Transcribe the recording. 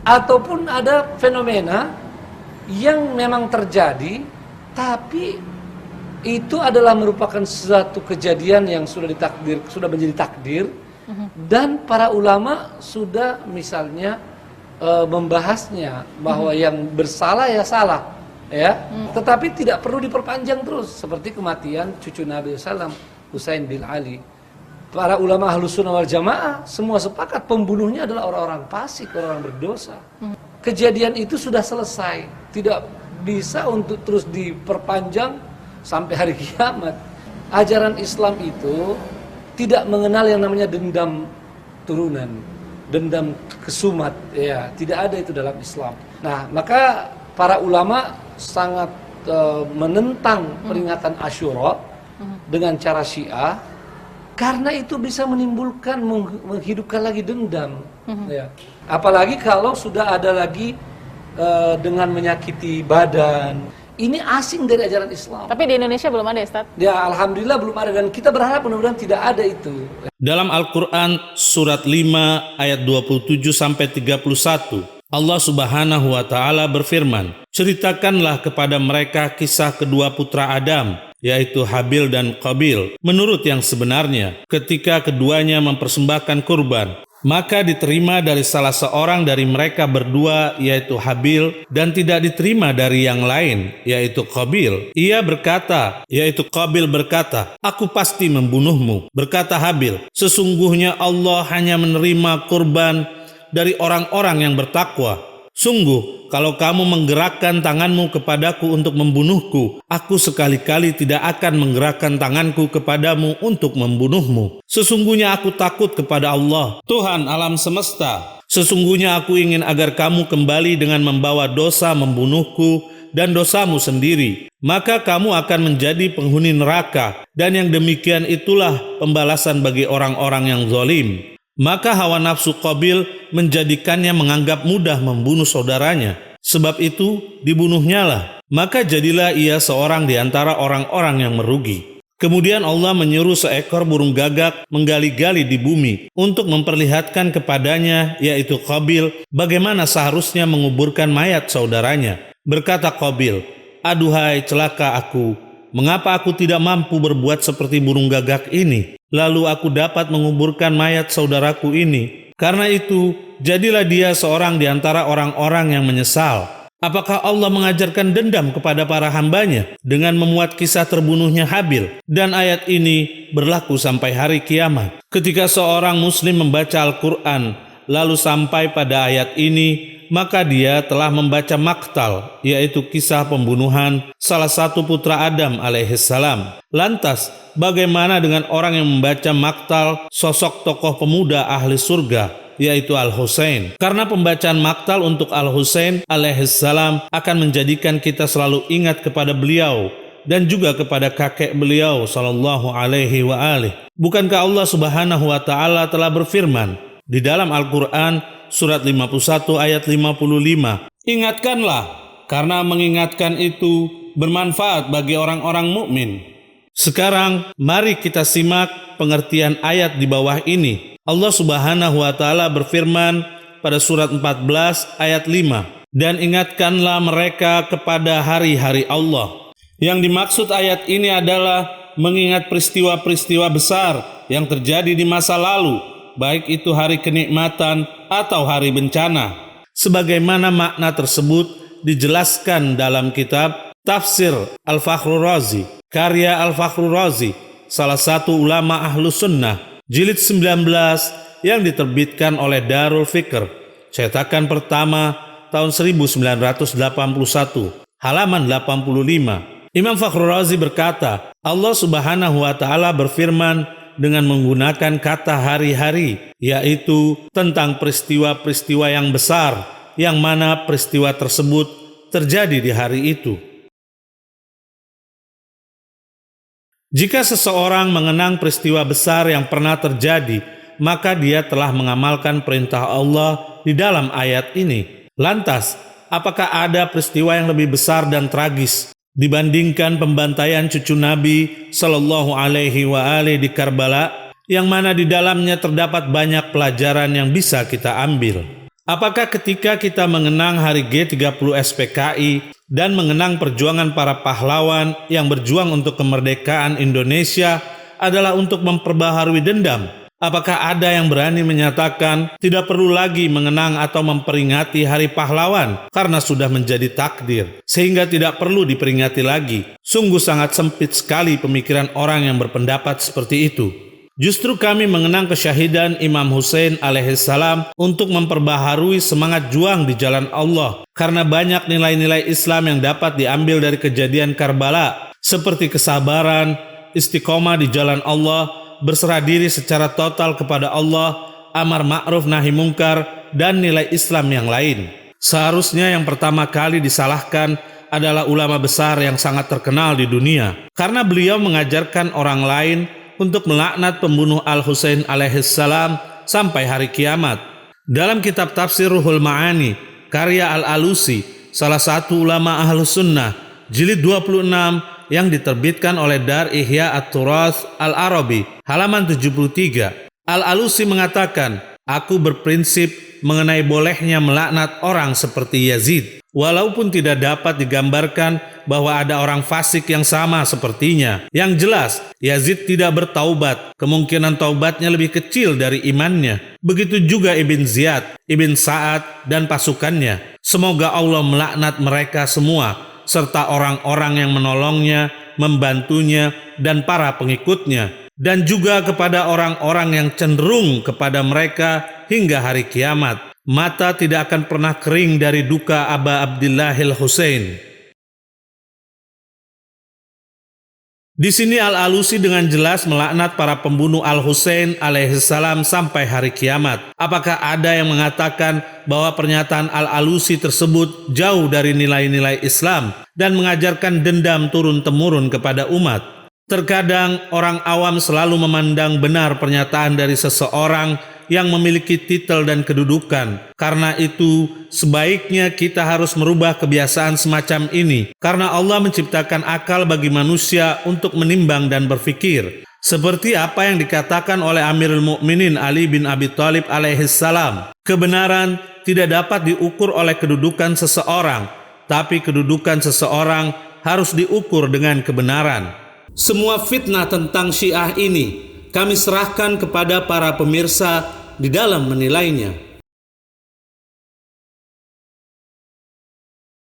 Ataupun ada fenomena yang memang terjadi, tapi itu adalah merupakan suatu kejadian yang sudah menjadi takdir, dan para ulama sudah misalnya membahasnya bahwa yang bersalah ya salah, ya, tetapi tidak perlu diperpanjang terus, seperti kematian cucu Nabi SAW, Husain bin Ali. Para ulama Ahlus Sunnah wal Jamaah semua sepakat pembunuhnya adalah orang-orang fasik, orang-orang berdosa. Kejadian itu sudah selesai, tidak bisa untuk terus diperpanjang sampai hari kiamat. Ajaran Islam itu tidak mengenal yang namanya dendam turunan, dendam kesumat, ya, tidak ada itu dalam Islam. Nah, maka para ulama sangat menentang peringatan Asyura dengan cara Syiah, karena itu bisa menimbulkan, menghidupkan lagi dendam, ya. Apalagi kalau sudah ada lagi dengan menyakiti badan. Ini asing dari ajaran Islam. Tapi di Indonesia belum ada, Ustaz? Ya, alhamdulillah belum ada, dan kita berharap mudah-mudahan tidak ada itu. Dalam Al-Quran surat 5 ayat 27-31, Allah Subhanahu wa Ta'ala berfirman, "Ceritakanlah kepada mereka kisah kedua putra Adam, yaitu Habil dan Qabil, menurut yang sebenarnya, ketika keduanya mempersembahkan kurban. Maka diterima dari salah seorang dari mereka berdua, yaitu Habil, dan tidak diterima dari yang lain, yaitu Qabil. Ia berkata, yaitu Qabil berkata, 'Aku pasti membunuhmu.' Berkata Habil, 'Sesungguhnya Allah hanya menerima kurban dari orang-orang yang bertakwa. Sungguh, kalau kamu menggerakkan tanganmu kepadaku untuk membunuhku, aku sekali-kali tidak akan menggerakkan tanganku kepadamu untuk membunuhmu. Sesungguhnya aku takut kepada Allah, Tuhan alam semesta. Sesungguhnya aku ingin agar kamu kembali dengan membawa dosa membunuhku dan dosamu sendiri. Maka kamu akan menjadi penghuni neraka, dan yang demikian itulah pembalasan bagi orang-orang yang zalim.' Maka hawa nafsu Qabil menjadikannya menganggap mudah membunuh saudaranya. Sebab itu dibunuhnyalah. Maka jadilah ia seorang di antara orang-orang yang merugi. Kemudian Allah menyuruh seekor burung gagak menggali-gali di bumi untuk memperlihatkan kepadanya, yaitu Qabil, bagaimana seharusnya menguburkan mayat saudaranya. Berkata Qabil, 'Aduhai celaka aku, mengapa aku tidak mampu berbuat seperti burung gagak ini? Lalu aku dapat menguburkan mayat saudaraku ini. Karena itu, jadilah dia seorang di antara orang-orang yang menyesal.' Apakah Allah mengajarkan dendam kepada para hambanya dengan memuat kisah terbunuhnya Habil? Dan ayat ini berlaku sampai hari kiamat. Ketika seorang muslim membaca Al-Quran, lalu sampai pada ayat ini, maka dia telah membaca maktal, yaitu kisah pembunuhan salah satu putra Adam alaihissalam. Lantas, bagaimana dengan orang yang membaca maktal sosok tokoh pemuda ahli surga, yaitu Al-Husain? Karena pembacaan maktal untuk Al-Husain alaihissalam akan menjadikan kita selalu ingat kepada beliau dan juga kepada kakek beliau sallallahu alaihi wa alihi. Bukankah Allah Subhanahu wa Ta'ala telah berfirman di dalam Al-Quran surat 51 ayat 55, "Ingatkanlah, karena mengingatkan itu bermanfaat bagi orang-orang mukmin." Sekarang mari kita simak pengertian ayat di bawah ini. Allah Subhanahu wa Ta'ala berfirman pada surat 14 ayat 5, "Dan ingatkanlah mereka kepada hari-hari Allah." Yang dimaksud ayat ini adalah mengingat peristiwa-peristiwa besar yang terjadi di masa lalu, baik itu hari kenikmatan atau hari bencana. Sebagaimana makna tersebut dijelaskan dalam kitab Tafsir Al-Fakhrur Razi, karya Al-Fakhrur Razi, salah satu ulama Ahlus Sunnah, jilid 19 yang diterbitkan oleh Darul Fikr, cetakan pertama tahun 1981, halaman 85. Imam Fakhrur Razi berkata, Allah Subhanahu wa Ta'ala berfirman dengan menggunakan kata hari-hari, yaitu tentang peristiwa-peristiwa yang besar, yang mana peristiwa tersebut terjadi di hari itu. Jika seseorang mengenang peristiwa besar yang pernah terjadi, maka dia telah mengamalkan perintah Allah di dalam ayat ini. Lantas, apakah ada peristiwa yang lebih besar dan tragis dibandingkan pembantaian cucu Nabi Sallallahu Alaihi wa alihi di Karbala, yang mana di dalamnya terdapat banyak pelajaran yang bisa kita ambil? Apakah ketika kita mengenang hari G30 SPKI dan mengenang perjuangan para pahlawan yang berjuang untuk kemerdekaan Indonesia adalah untuk memperbaharui dendam? Apakah ada yang berani menyatakan tidak perlu lagi mengenang atau memperingati hari pahlawan karena sudah menjadi takdir, sehingga tidak perlu diperingati lagi? Sungguh sangat sempit sekali pemikiran orang yang berpendapat seperti itu. Justru kami mengenang kesyahidan Imam Hussein alaihissalam untuk memperbaharui semangat juang di jalan Allah, karena banyak nilai-nilai Islam yang dapat diambil dari kejadian Karbala, seperti kesabaran, istiqomah di jalan Allah, berserah diri secara total kepada Allah, amar ma'ruf nahi mungkar, dan nilai Islam yang lain. Seharusnya yang pertama kali disalahkan adalah ulama besar yang sangat terkenal di dunia, karena beliau mengajarkan orang lain untuk melaknat pembunuh Al-Husain alaihissalam sampai hari kiamat. Dalam kitab tafsir Ruhul Ma'ani, karya Al-Alusi, salah satu ulama Ahlus Sunnah, jilid 26 yang diterbitkan oleh Dar Ihya At-Turath Al-Arabi, halaman 73. Al-Alusi mengatakan, aku berprinsip mengenai bolehnya melaknat orang seperti Yazid, walaupun tidak dapat digambarkan bahwa ada orang fasik yang sama sepertinya. Yang jelas, Yazid tidak bertaubat. Kemungkinan taubatnya lebih kecil dari imannya. Begitu juga Ibn Ziyad, Ibn Sa'ad, dan pasukannya. Semoga Allah melaknat mereka semua, serta orang-orang yang menolongnya, membantunya, dan para pengikutnya. Dan juga kepada orang-orang yang cenderung kepada mereka hingga hari kiamat. Mata tidak akan pernah kering dari duka Aba Abdillahil Husain. Di sini Al-Alusi dengan jelas melaknat para pembunuh Al-Husain alaihissalam sampai hari kiamat. Apakah ada yang mengatakan bahwa pernyataan Al-Alusi tersebut jauh dari nilai-nilai Islam dan mengajarkan dendam turun-temurun kepada umat? Terkadang orang awam selalu memandang benar pernyataan dari seseorang yang memiliki titel dan kedudukan. Karena itu, sebaiknya kita harus merubah kebiasaan semacam ini, karena Allah menciptakan akal bagi manusia untuk menimbang dan berpikir. Seperti apa yang dikatakan oleh Amirul Mukminin Ali bin Abi Thalib alaihissalam, kebenaran tidak dapat diukur oleh kedudukan seseorang, tapi kedudukan seseorang harus diukur dengan kebenaran. Semua fitnah tentang Syiah ini kami serahkan kepada para pemirsa di dalam menilainya.